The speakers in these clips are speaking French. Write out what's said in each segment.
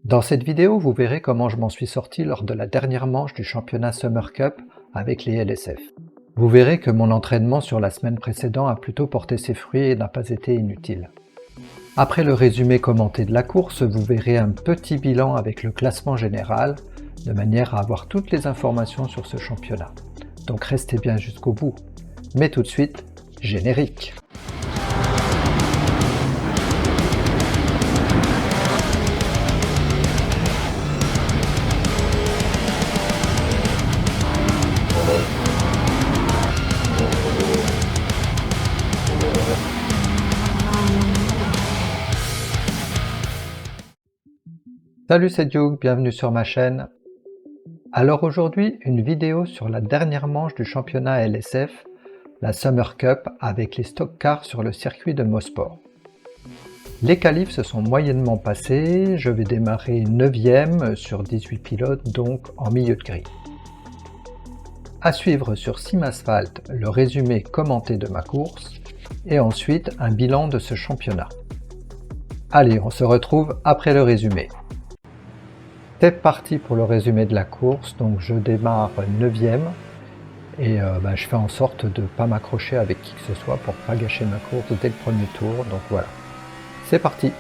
Dans cette vidéo, vous verrez comment je m'en suis sorti lors de la dernière manche du championnat Summer Cup avec les LSF. Vous verrez que mon entraînement sur la semaine précédente a plutôt porté ses fruits et n'a pas été inutile. Après le résumé commenté de la course, vous verrez un petit bilan avec le classement général, de manière à avoir toutes les informations sur ce championnat. Donc restez bien jusqu'au bout. Mais tout de suite, générique! Salut, c'est Duke, bienvenue sur ma chaîne. Alors aujourd'hui, une vidéo sur la dernière manche du championnat LSF, la Summer Cup, avec les stock cars sur le circuit de Mosport. Les qualifs se sont moyennement passés, je vais démarrer 9e sur 18 pilotes, donc en milieu de grille. À suivre sur Sim Asphalt, le résumé commenté de ma course, et ensuite un bilan de ce championnat. Allez, on se retrouve après le résumé. C'est parti pour le résumé de la course, donc je démarre 9e et je fais en sorte de ne pas m'accrocher avec qui que ce soit pour ne pas gâcher ma course dès le premier tour, donc voilà. C'est parti!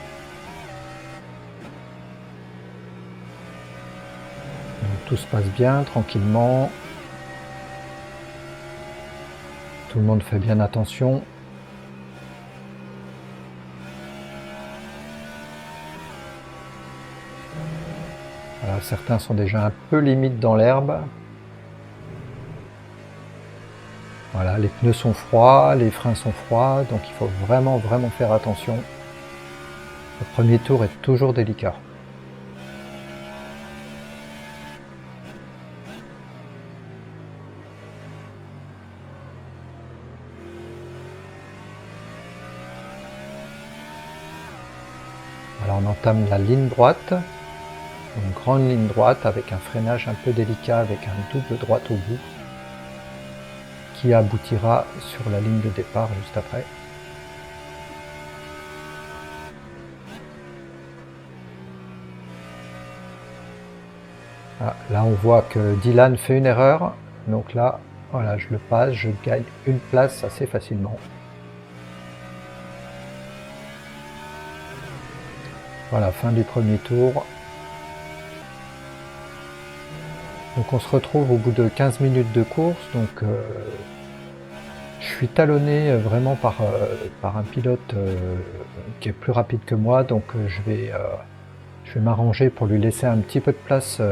Donc, tout se passe bien, tranquillement. Tout le monde fait bien attention. Voilà, certains sont déjà un peu limite dans l'herbe. Voilà, les pneus sont froids, les freins sont froids, donc il faut vraiment faire attention. Le premier tour est toujours délicat. Voilà, on entame la ligne droite, une grande ligne droite avec un freinage un peu délicat avec un double droite au bout, qui aboutira sur la ligne de départ juste après. Ah, là on voit que Dylan fait une erreur, donc là voilà, je le passe, je gagne une place assez facilement. Voilà, fin du premier tour. Donc on se retrouve au bout de 15 minutes de course, donc je suis talonné vraiment par un pilote qui est plus rapide que moi, donc je vais m'arranger pour lui laisser un petit peu de place.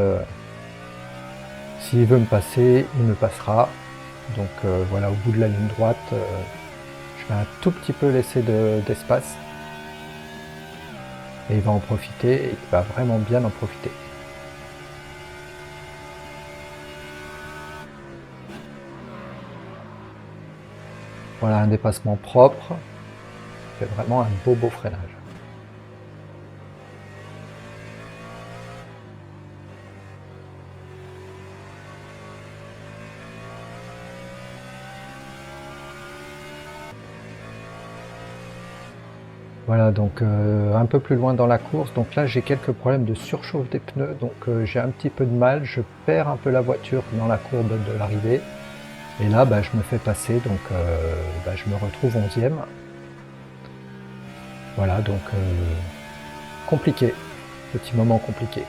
S'il veut me passer, il me passera. Donc voilà, au bout de la ligne droite, je vais un tout petit peu laisser d'espace. Et il va en profiter, et il va vraiment bien en profiter. Voilà, un dépassement propre, c'est vraiment un beau freinage. Voilà, donc un peu plus loin dans la course, donc là j'ai quelques problèmes de surchauffe des pneus, donc j'ai un petit peu de mal, je perds un peu la voiture dans la courbe de l'arrivée. Et là, je me fais passer, donc je me retrouve 11e. Voilà, donc compliqué, petit moment compliqué.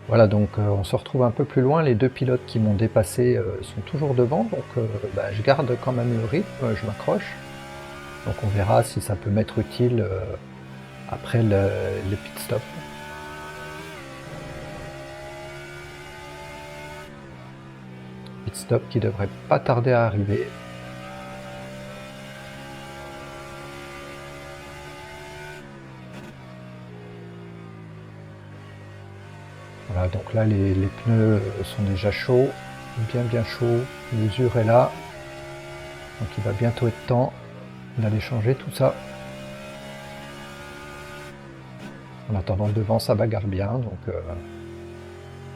Voilà, donc on se retrouve un peu plus loin, les deux pilotes qui m'ont dépassé sont toujours devant, donc je garde quand même le rythme, je m'accroche. Donc on verra si ça peut m'être utile après le pit stop. Pit stop qui devrait pas tarder à arriver. Voilà, donc là les pneus sont déjà chauds, bien chauds, l'usure est là, donc il va bientôt être temps d'aller changer tout ça. En attendant, devant ça bagarre bien, donc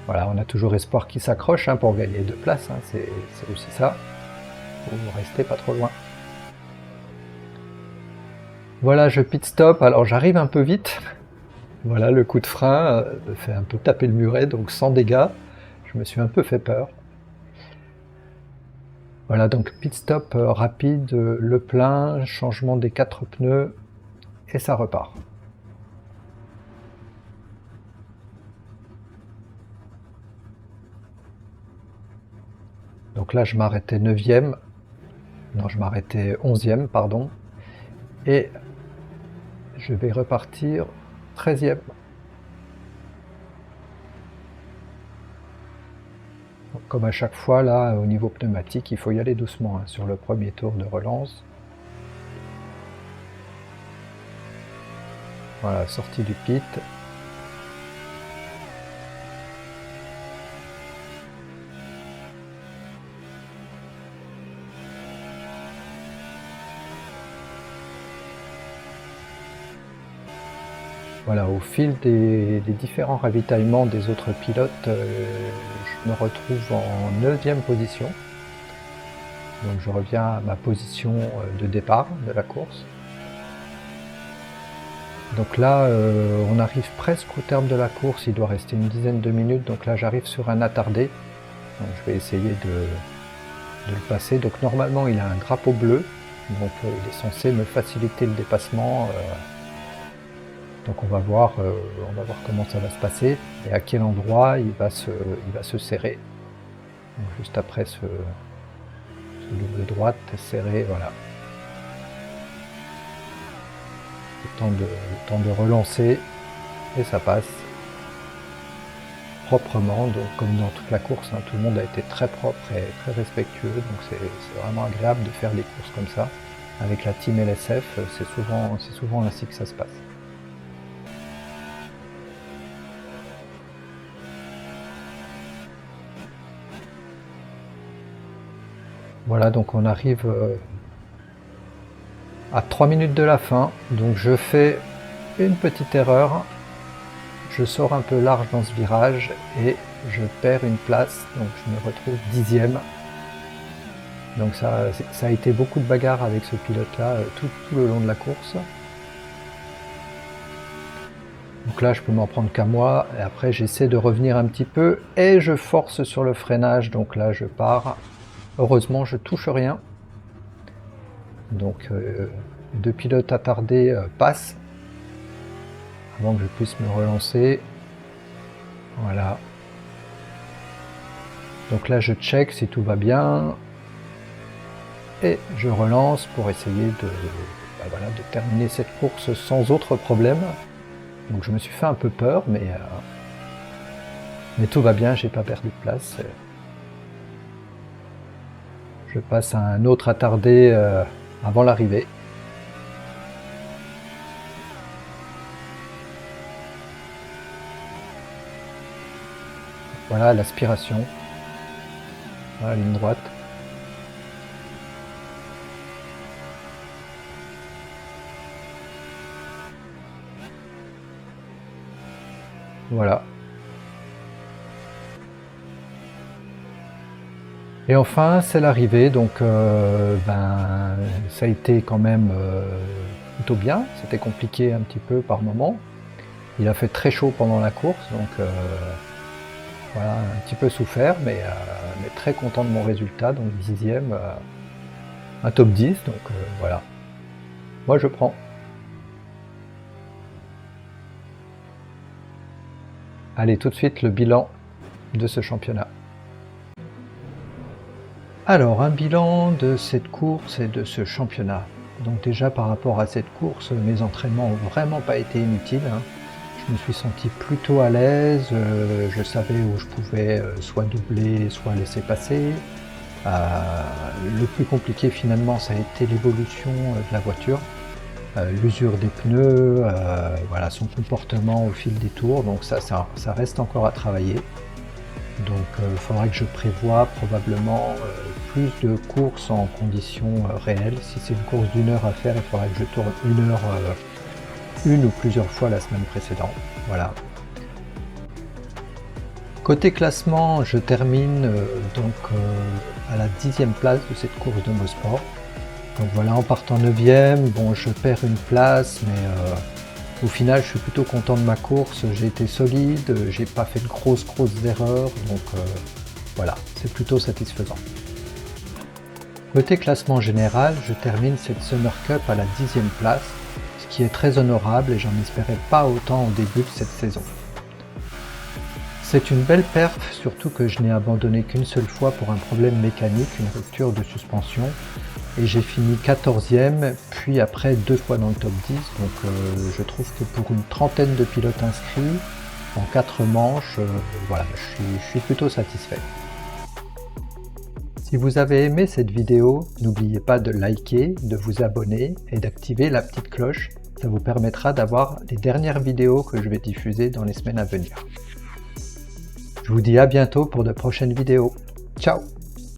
voilà, on a toujours espoir qu'il s'accroche pour gagner 2 places, c'est aussi ça, faut rester pas trop loin. Voilà, je pit stop, alors j'arrive un peu vite. Voilà, le coup de frein me fait un peu taper le muret, donc sans dégâts. Je me suis un peu fait peur. Voilà, donc pit stop rapide, le plein, changement des 4 pneus, et ça repart. Donc là, je m'arrêtais 9e. Non, je m'arrêtais 11e, pardon. Et je vais repartir 13e. Comme à chaque fois, là, au niveau pneumatique, il faut y aller doucement hein, sur le premier tour de relance. Voilà, sortie du pit. Voilà, au fil des différents ravitaillements des autres pilotes, je me retrouve en 9e position. Donc je reviens à ma position de départ de la course. Donc là, on arrive presque au terme de la course, il doit rester une dizaine de minutes. Donc là, j'arrive sur un attardé. Donc je vais essayer de le passer. Donc normalement, il a un drapeau bleu. Donc il est censé me faciliter le dépassement. Donc on va voir comment ça va se passer et à quel endroit il va se serrer. Donc juste après ce double droite serré, voilà. Le temps de relancer et ça passe proprement, donc comme dans toute la course, hein, tout le monde a été très propre et très respectueux, donc c'est vraiment agréable de faire des courses comme ça. Avec la team LSF, c'est souvent ainsi que ça se passe. Voilà, donc on arrive à 3 minutes de la fin, donc je fais une petite erreur, je sors un peu large dans ce virage et je perds une place, donc je me retrouve 10e. Donc ça a été beaucoup de bagarres avec ce pilote-là tout le long de la course. Donc là, je peux m'en prendre qu'à moi, et après j'essaie de revenir un petit peu, et je force sur le freinage, donc là je pars. Heureusement, je touche rien. Donc deux pilotes attardés passent, avant que je puisse me relancer. Voilà. Donc là, je check si tout va bien, et je relance pour essayer de terminer cette course sans autre problème. Donc je me suis fait un peu peur, mais tout va bien, j'ai pas perdu de place. Je passe à un autre attardé avant l'arrivée. Voilà l'aspiration. Voilà, ligne droite. Voilà. Et enfin, c'est l'arrivée, donc ça a été quand même plutôt bien. C'était compliqué un petit peu par moment. Il a fait très chaud pendant la course, donc voilà, un petit peu souffert, mais très content de mon résultat, donc 10e, un top 10, donc voilà. Moi je prends. Allez, tout de suite le bilan de ce championnat. Alors, un bilan de cette course et de ce championnat. Donc déjà par rapport à cette course, mes entraînements n'ont vraiment pas été inutiles, hein. Je me suis senti plutôt à l'aise, je savais où je pouvais soit doubler, soit laisser passer. Le plus compliqué finalement, ça a été l'évolution de la voiture, l'usure des pneus, voilà, son comportement au fil des tours, donc ça reste encore à travailler. Donc il faudra que je prévoie probablement plus de courses en conditions réelles. Si c'est une course d'1 heure à faire, il faudra que je tourne 1 heure une ou plusieurs fois la semaine précédente. Voilà. Côté classement, je termine à la 10e place de cette course de Mosport. Donc voilà, en partant 9e, bon je perds une place, mais au final je suis plutôt content de ma course, j'ai été solide, j'ai pas fait de grosses erreurs, donc voilà, c'est plutôt satisfaisant. Côté classement général, je termine cette Summer Cup à la 10e place, ce qui est très honorable et j'en espérais pas autant au début de cette saison. C'est une belle perf, surtout que je n'ai abandonné qu'une seule fois pour un problème mécanique, une rupture de suspension, et j'ai fini 14e, puis après 2 fois dans le top 10, donc je trouve que pour une trentaine de pilotes inscrits, en 4 manches, voilà, je suis plutôt satisfait. Si vous avez aimé cette vidéo, n'oubliez pas de liker, de vous abonner et d'activer la petite cloche, ça vous permettra d'avoir les dernières vidéos que je vais diffuser dans les semaines à venir. Je vous dis à bientôt pour de prochaines vidéos. Ciao!